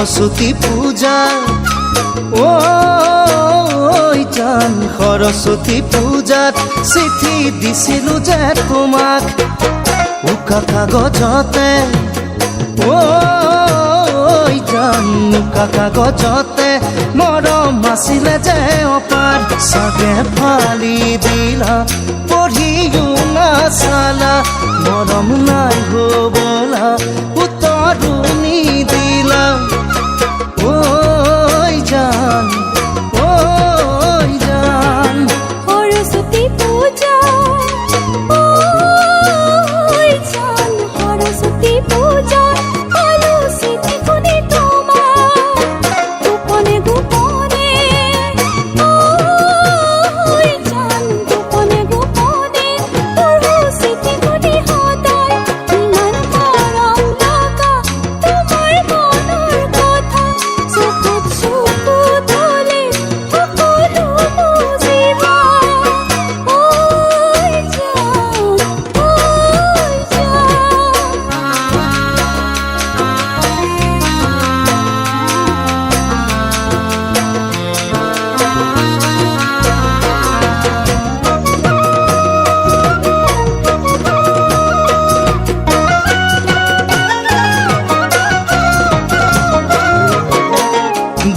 সরস্বতী পূজা ঐ জান সরস্বতী পূজাত চিঠি দিছিলো যে তোমাক উকা কাগজতে ঐ জান উকা কাগজতে মৰম আছিলে যে অপাৰ চাগে ফালি দিলা পঢ়িও নাচালা মৰম নাই হ'বলা উত্তৰো নিদিলা ঐ জান ঐ জান সরস্বতী পূজা ঐ জান সরস্বতী পূজা আলো চিঠি কোনে তোমার গোপনে গোপনে ঐ জান গোপনে গোপনে পঢ়ো চিঠি কোনে সদায় ইমান মৰম লগা তোমাৰ মনৰ কথা চকুত চকু ধলে সকলো বুজিবা ঐ জান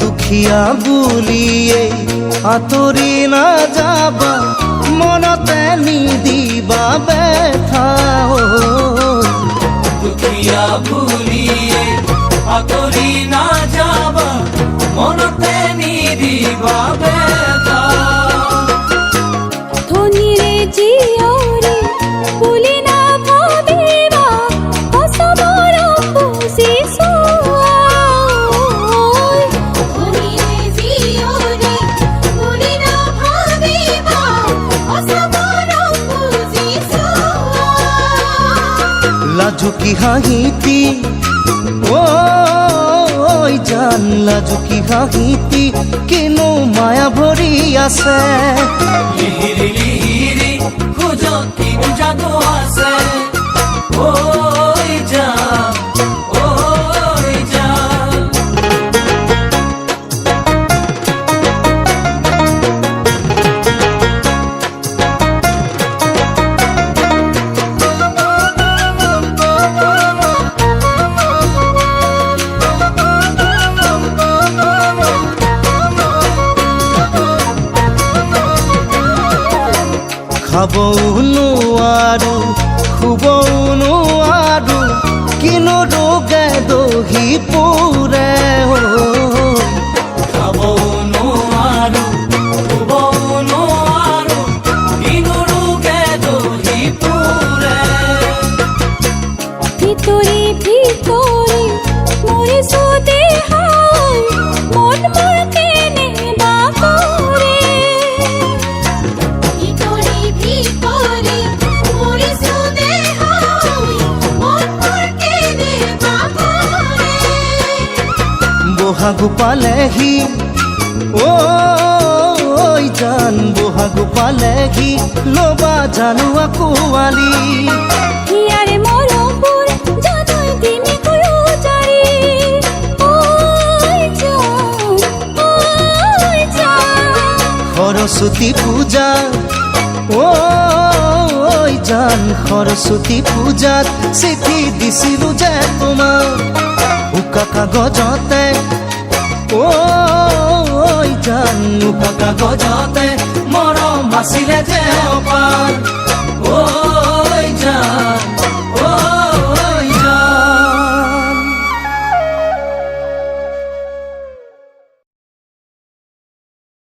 দুখীয়া বুলিয়ে আঁতৰি নাযাবা মনতে নিদিবা ব্যথা দুখিয়া ভুলিয়ে আঁতৰি নাযাবা মনতে নিদিবা বেদা ধনীৰে জীয়ৰী বুলি নাভাবিবা অসমৰম বুজিছো ধনীৰে জীয়ৰী বুলি নাভাবিবা অসমৰম বুজিছো লাজুকী হাঁহিতি ঐ জান লাজুকী হাঁহিতি কিনো মায়া ভৰি আছে লিহিৰি লিহিৰি খোজতি যাদু আছে ঐ জান ঐ জান খাবও নোৱাৰো শুবও নোৱাৰো কিনো ৰোগে দহি পুৰে খাবও নোৱাৰো শুবও নোৱাৰো কিনো ৰোগে দহি পুৰে ভিতৰি ভিতৰি মৰিছো দেহাই মন মোৰ কেনেবা কৰে ভিতৰি ভিতৰি মৰিছো দেহাই মন মোৰ কেনেবা কৰে বহাগো পালেহি ঐ জান বহাগো পালেহি ল'বা জানো আকোৱালি হিয়াৰে মৰমবোৰ জানৈ দিনকৈ উজাৰি ঐ জান সৰস্বতী পূজা ঐ জান সৰস্বতী পূজাত চিঠি দিছিলো যে তোমাক উকা কাগজতে ঐ জান উকা কাগজতে মৰম আছিলে যে অপাৰ